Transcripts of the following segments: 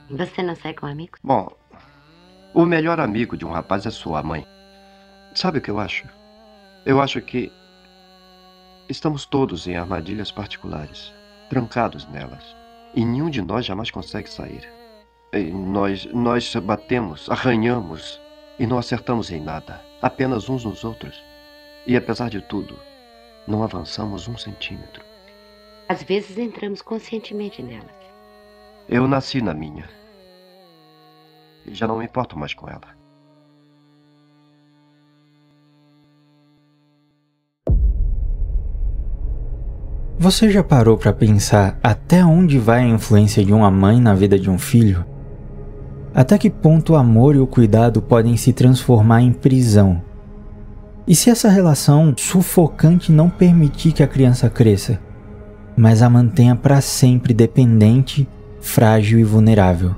Você não sai com amigos? Bom, o melhor amigo de um rapaz é sua mãe. Sabe o que eu acho? Eu acho que estamos todos em armadilhas particulares, trancados nelas. E nenhum de nós jamais consegue sair. E nós batemos, arranhamos e não acertamos em nada, apenas uns nos outros. E apesar de tudo, não avançamos 1 centímetro. Às vezes entramos conscientemente nelas. Eu nasci na minha. E já não me importo mais com ela. Você já parou para pensar até onde vai a influência de uma mãe na vida de um filho? Até que ponto o amor e o cuidado podem se transformar em prisão? E se essa relação sufocante não permitir que a criança cresça, mas a mantenha para sempre dependente, frágil e vulnerável?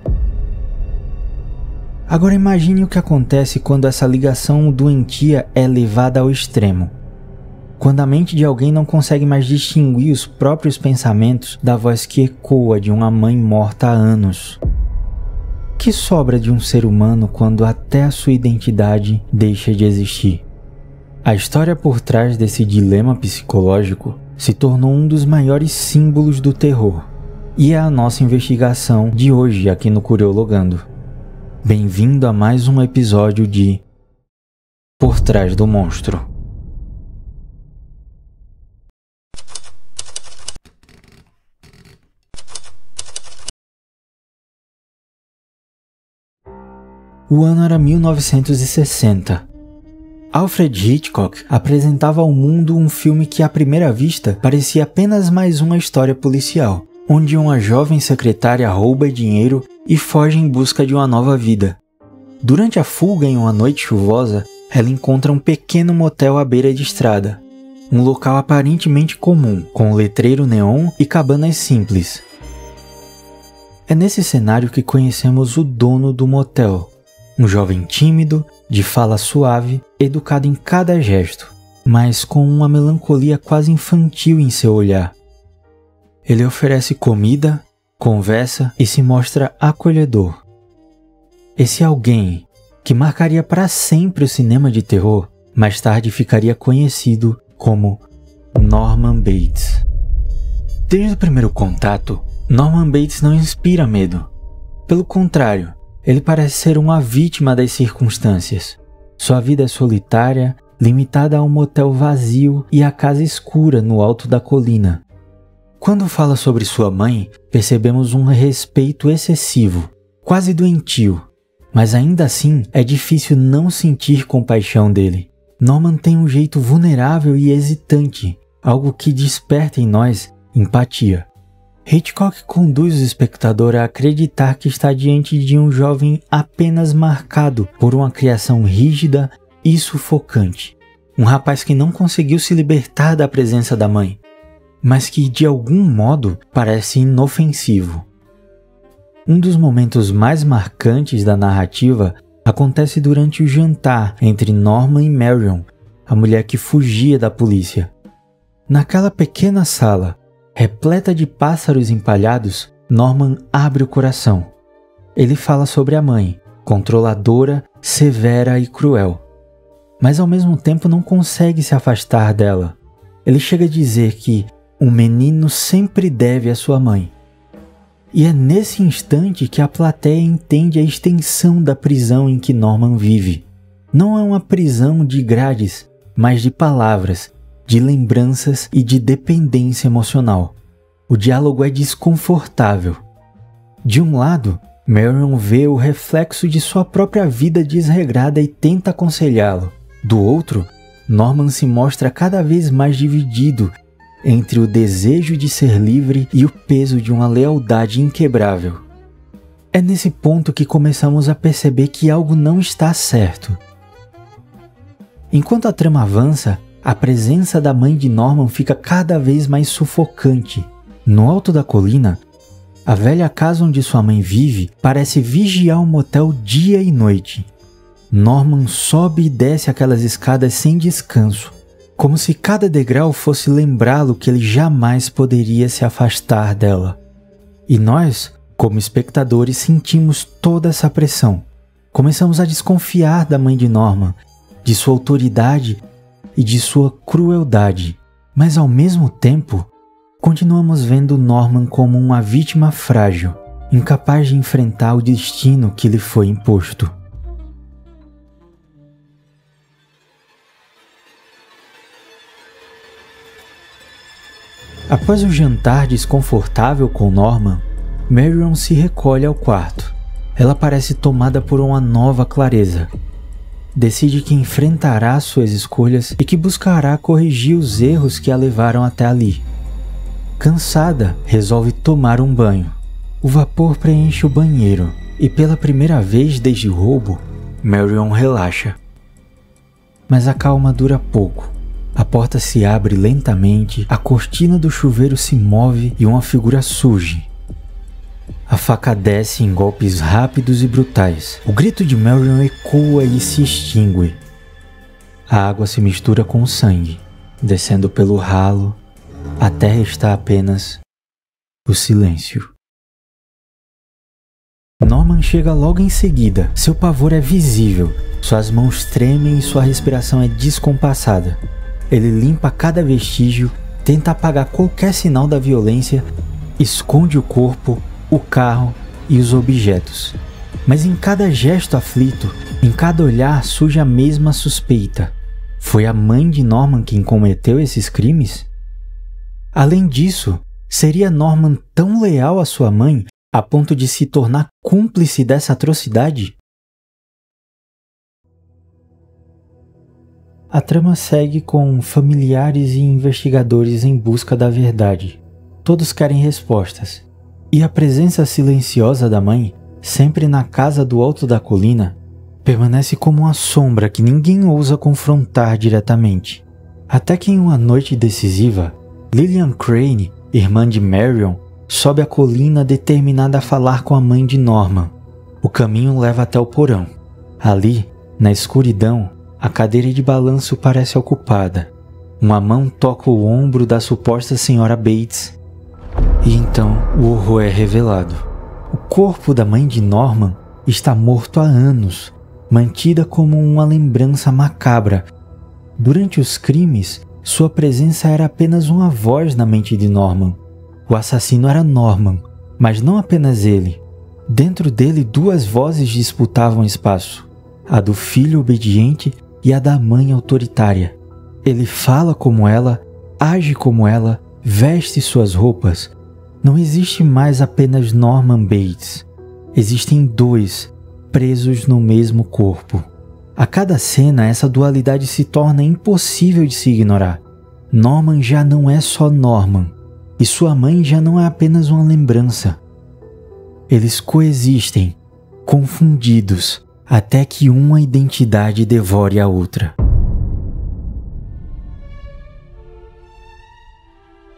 Agora imagine o que acontece quando essa ligação doentia é levada ao extremo. Quando a mente de alguém não consegue mais distinguir os próprios pensamentos da voz que ecoa de uma mãe morta há anos. O que sobra de um ser humano quando até a sua identidade deixa de existir? A história por trás desse dilema psicológico se tornou um dos maiores símbolos do terror, e é a nossa investigação de hoje aqui no Curiologando. Bem-vindo a mais um episódio de Por Trás do Monstro. O ano era 1960. Alfred Hitchcock apresentava ao mundo um filme que à primeira vista parecia apenas mais uma história policial, onde uma jovem secretária rouba dinheiro e foge em busca de uma nova vida. Durante a fuga em uma noite chuvosa, ela encontra um pequeno motel à beira de estrada, um local aparentemente comum, com letreiro neon e cabanas simples. É nesse cenário que conhecemos o dono do motel. Um jovem tímido, de fala suave, educado em cada gesto, mas com uma melancolia quase infantil em seu olhar. Ele oferece comida, conversa e se mostra acolhedor. Esse alguém, que marcaria para sempre o cinema de terror, mais tarde ficaria conhecido como Norman Bates. Desde o primeiro contato, Norman Bates não inspira medo. Pelo contrário, ele parece ser uma vítima das circunstâncias. Sua vida é solitária, limitada a um motel vazio e a casa escura no alto da colina. Quando fala sobre sua mãe, percebemos um respeito excessivo, quase doentio, mas ainda assim é difícil não sentir compaixão dele. Norman tem um jeito vulnerável e hesitante, algo que desperta em nós empatia. Hitchcock conduz o espectador a acreditar que está diante de um jovem apenas marcado por uma criação rígida e sufocante. Um rapaz que não conseguiu se libertar da presença da mãe, mas que de algum modo parece inofensivo. Um dos momentos mais marcantes da narrativa acontece durante o jantar entre Norman e Marion, a mulher que fugia da polícia. Naquela pequena sala, repleta de pássaros empalhados, Norman abre o coração. Ele fala sobre a mãe, controladora, severa e cruel. Mas ao mesmo tempo não consegue se afastar dela. Ele chega a dizer que um menino sempre deve à sua mãe. E é nesse instante que a plateia entende a extensão da prisão em que Norman vive. Não é uma prisão de grades, mas de palavras, de lembranças e de dependência emocional. O diálogo é desconfortável. De um lado, Marion vê o reflexo de sua própria vida desregrada e tenta aconselhá-lo. Do outro, Norman se mostra cada vez mais dividido entre o desejo de ser livre e o peso de uma lealdade inquebrável. É nesse ponto que começamos a perceber que algo não está certo. Enquanto a trama avança, a presença da mãe de Norman fica cada vez mais sufocante. No alto da colina, a velha casa onde sua mãe vive parece vigiar o motel dia e noite. Norman sobe e desce aquelas escadas sem descanso, como se cada degrau fosse lembrá-lo que ele jamais poderia se afastar dela. E nós Como espectadores, sentimos toda essa pressão. Começamos a desconfiar da mãe de Norman, de sua autoridade e de sua crueldade. Mas ao mesmo tempo, continuamos vendo Norman como uma vítima frágil, incapaz de enfrentar o destino que lhe foi imposto. Após o jantar desconfortável com Norman, Marion se recolhe ao quarto. Ela parece tomada por uma nova clareza. Decide que enfrentará suas escolhas e que buscará corrigir os erros que a levaram até ali. Cansada, resolve tomar um banho. O vapor preenche o banheiro e pela primeira vez desde o roubo, Marion relaxa. Mas a calma dura pouco. A porta se abre lentamente, a cortina do chuveiro se move e uma figura surge. A faca desce em golpes rápidos e brutais. O grito de Marion ecoa e se extingue. A água se mistura com o sangue, descendo pelo ralo, até restar apenas o silêncio. Norman chega logo em seguida. Seu pavor é visível. Suas mãos tremem e sua respiração é descompassada. Ele limpa cada vestígio, tenta apagar qualquer sinal da violência, esconde o corpo, o carro e os objetos. Mas em cada gesto aflito, em cada olhar surge a mesma suspeita. Foi a mãe de Norman quem cometeu esses crimes? Além disso, seria Norman tão leal à sua mãe a ponto de se tornar cúmplice dessa atrocidade? A trama segue com familiares e investigadores em busca da verdade. Todos querem respostas. E a presença silenciosa da mãe, sempre na casa do alto da colina, permanece como uma sombra que ninguém ousa confrontar diretamente. Até que em uma noite decisiva, Lillian Crane, irmã de Marion, sobe a colina determinada a falar com a mãe de Norman. O caminho leva até o porão. Ali, na escuridão, a cadeira de balanço parece ocupada. Uma mão toca o ombro da suposta senhora Bates. E então o horror é revelado. O corpo da mãe de Norman está morto há anos, mantida como uma lembrança macabra. Durante os crimes, sua presença era apenas uma voz na mente de Norman. O assassino era Norman, mas não apenas ele. Dentro dele, duas vozes disputavam espaço: a do filho obediente e a da mãe autoritária. Ele fala como ela, age como ela, veste suas roupas. Não existe mais apenas Norman Bates. Existem dois, presos no mesmo corpo. A cada cena, essa dualidade se torna impossível de se ignorar. Norman já não é só Norman, e sua mãe já não é apenas uma lembrança. Eles coexistem, confundidos, até que uma identidade devore a outra.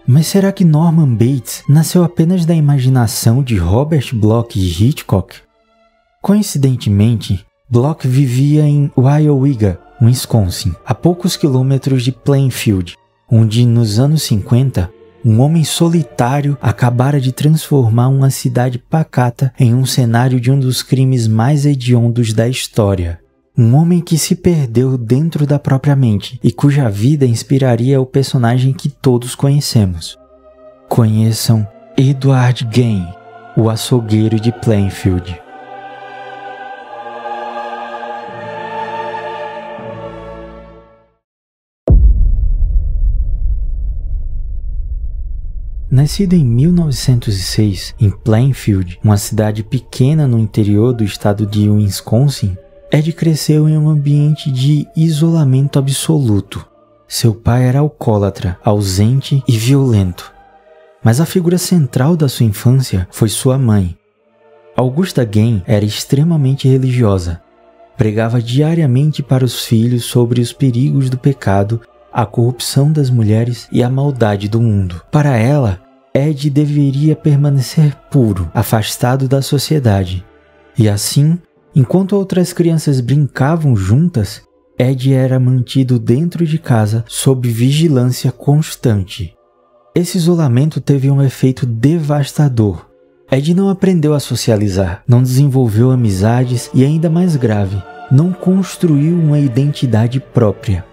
Mas será que Norman Bates nasceu apenas da imaginação de Robert Bloch e Hitchcock? Coincidentemente, Bloch vivia em Wauwega, Wisconsin, a poucos quilômetros de Plainfield, onde nos anos 50, um homem solitário acabara de transformar uma cidade pacata em um cenário de um dos crimes mais hediondos da história. Um homem que se perdeu dentro da própria mente e cuja vida inspiraria o personagem que todos conhecemos. Conheçam Edward Gein, o açougueiro de Plainfield. Nascido em 1906 em Plainfield, uma cidade pequena no interior do estado de Wisconsin, Ed cresceu em um ambiente de isolamento absoluto. Seu pai era alcoólatra, ausente e violento. Mas a figura central da sua infância foi sua mãe. Augusta Gein era extremamente religiosa. Pregava diariamente para os filhos sobre os perigos do pecado, a corrupção das mulheres e a maldade do mundo. Para ela, Ed deveria permanecer puro, afastado da sociedade. E assim, enquanto outras crianças brincavam juntas, Ed era mantido dentro de casa sob vigilância constante. Esse isolamento teve um efeito devastador. Ed não aprendeu a socializar, não desenvolveu amizades e, ainda mais grave, não construiu uma identidade própria.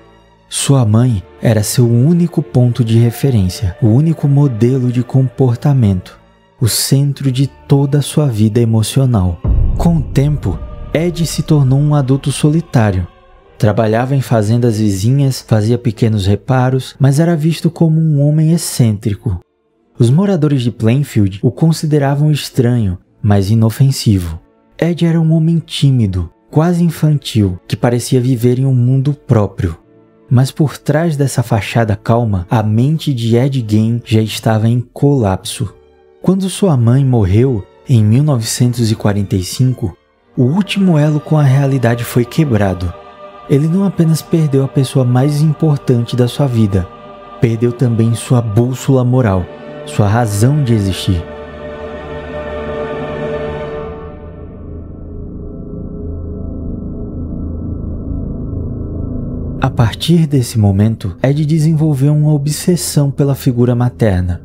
Sua mãe era seu único ponto de referência, o único modelo de comportamento, o centro de toda a sua vida emocional. Com o tempo, Ed se tornou um adulto solitário. Trabalhava em fazendas vizinhas, fazia pequenos reparos, mas era visto como um homem excêntrico. Os moradores de Plainfield o consideravam estranho, mas inofensivo. Ed era um homem tímido, quase infantil, que parecia viver em um mundo próprio. Mas por trás dessa fachada calma, a mente de Ed Gein já estava em colapso. Quando sua mãe morreu, em 1945, o último elo com a realidade foi quebrado. Ele não apenas perdeu a pessoa mais importante da sua vida, perdeu também sua bússola moral, sua razão de existir. A partir desse momento, Ed desenvolveu uma obsessão pela figura materna.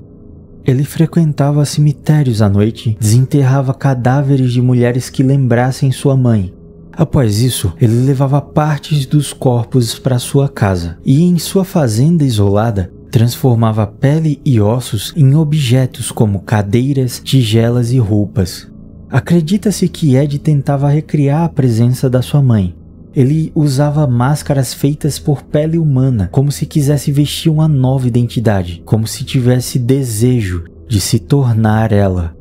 Ele frequentava cemitérios à noite, desenterrava cadáveres de mulheres que lembrassem sua mãe. Após isso, ele levava partes dos corpos para sua casa e, em sua fazenda isolada, transformava pele e ossos em objetos como cadeiras, tigelas e roupas. Acredita-se que Ed tentava recriar a presença da sua mãe. Ele usava máscaras feitas por pele humana, como se quisesse vestir uma nova identidade, como se tivesse desejo de se tornar ela.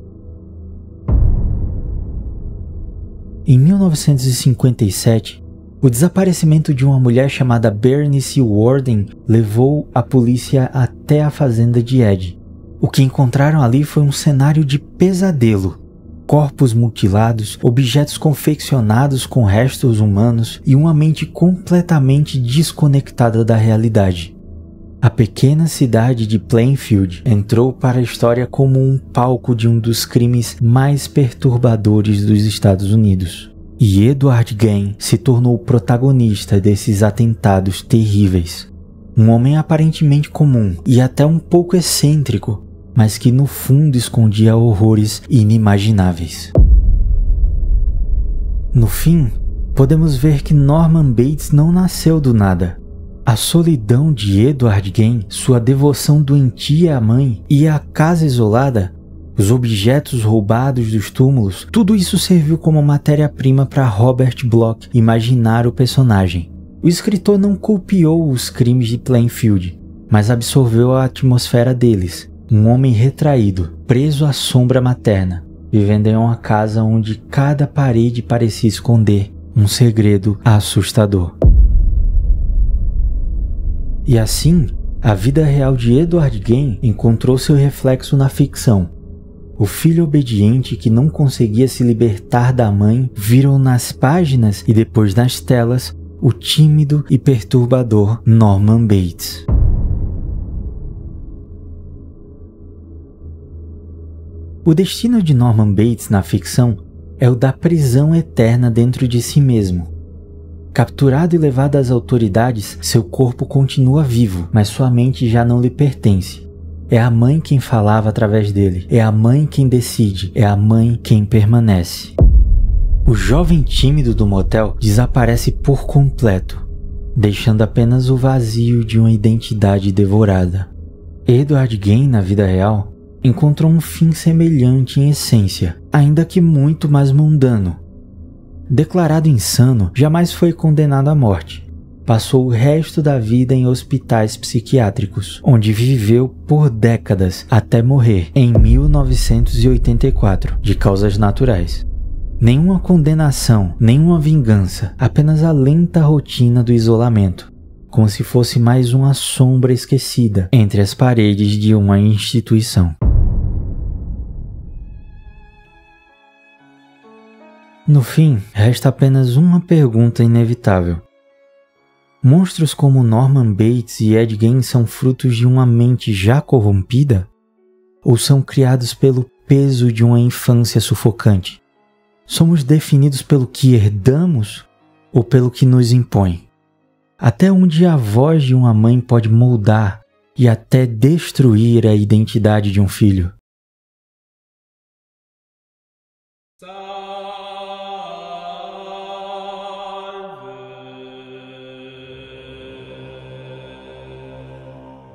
Em 1957, o desaparecimento de uma mulher chamada Bernice Warden levou a polícia até a fazenda de Ed. O que encontraram ali foi um cenário de pesadelo. Corpos mutilados, objetos confeccionados com restos humanos e uma mente completamente desconectada da realidade. A pequena cidade de Plainfield entrou para a história como um palco de um dos crimes mais perturbadores dos Estados Unidos. E Edward Gein se tornou o protagonista desses atentados terríveis. Um homem aparentemente comum e até um pouco excêntrico, mas que no fundo escondia horrores inimagináveis. No fim, podemos ver que Norman Bates não nasceu do nada. A solidão de Edward Gein, sua devoção doentia à mãe e a casa isolada, os objetos roubados dos túmulos, tudo isso serviu como matéria-prima para Robert Bloch imaginar o personagem. O escritor não copiou os crimes de Plainfield, mas absorveu a atmosfera deles. Um homem retraído, preso à sombra materna, vivendo em uma casa onde cada parede parecia esconder um segredo assustador. E assim, a vida real de Edward Gein encontrou seu reflexo na ficção. O filho obediente que não conseguia se libertar da mãe virou nas páginas e depois nas telas o tímido e perturbador Norman Bates. O destino de Norman Bates na ficção é o da prisão eterna dentro de si mesmo. Capturado e levado às autoridades, seu corpo continua vivo, mas sua mente já não lhe pertence. É a mãe quem falava através dele, é a mãe quem decide, é a mãe quem permanece. O jovem tímido do motel desaparece por completo, deixando apenas o vazio de uma identidade devorada. Edward Gein, na vida real, encontrou um fim semelhante em essência, ainda que muito mais mundano. Declarado insano, jamais foi condenado à morte. Passou o resto da vida em hospitais psiquiátricos, onde viveu por décadas até morrer em 1984, de causas naturais. Nenhuma condenação, nenhuma vingança, apenas a lenta rotina do isolamento, como se fosse mais uma sombra esquecida entre as paredes de uma instituição. No fim, resta apenas uma pergunta inevitável. Monstros como Norman Bates e Ed Gein são frutos de uma mente já corrompida? Ou são criados pelo peso de uma infância sufocante? Somos definidos pelo que herdamos ou pelo que nos impõe? Até onde a voz de uma mãe pode moldar e até destruir a identidade de um filho?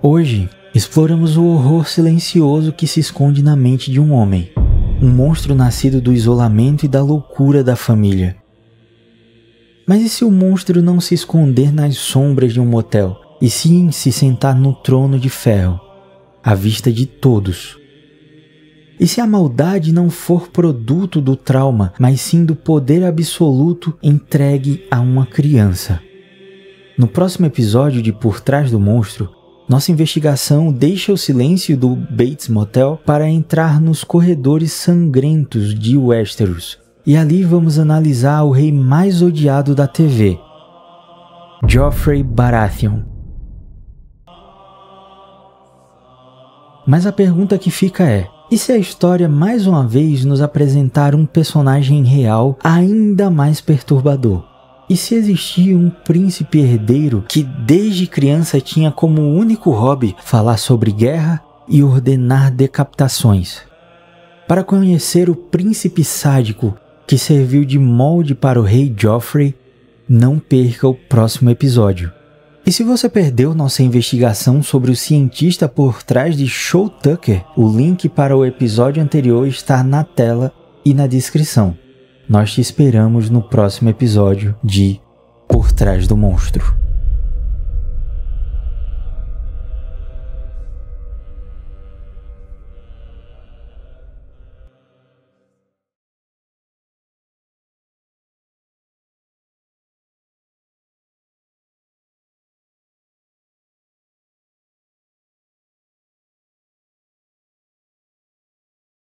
Hoje, exploramos o horror silencioso que se esconde na mente de um homem. Um monstro nascido do isolamento e da loucura da família. Mas e se o monstro não se esconder nas sombras de um motel, e sim se sentar no trono de ferro, à vista de todos? E se a maldade não for produto do trauma, mas sim do poder absoluto entregue a uma criança? No próximo episódio de Por Trás do Monstro, nossa investigação deixa o silêncio do Bates Motel para entrar nos corredores sangrentos de Westeros. E ali vamos analisar o rei mais odiado da TV, Joffrey Baratheon. Mas a pergunta que fica é: e se a história mais uma vez nos apresentar um personagem real ainda mais perturbador? E se existia um príncipe herdeiro que desde criança tinha como único hobby falar sobre guerra e ordenar decapitações? Para conhecer o príncipe sádico que serviu de molde para o rei Joffrey, não perca o próximo episódio. E se você perdeu nossa investigação sobre o cientista por trás de Show Tucker, o link para o episódio anterior está na tela e na descrição. Nós te esperamos no próximo episódio de Por Trás do Monstro.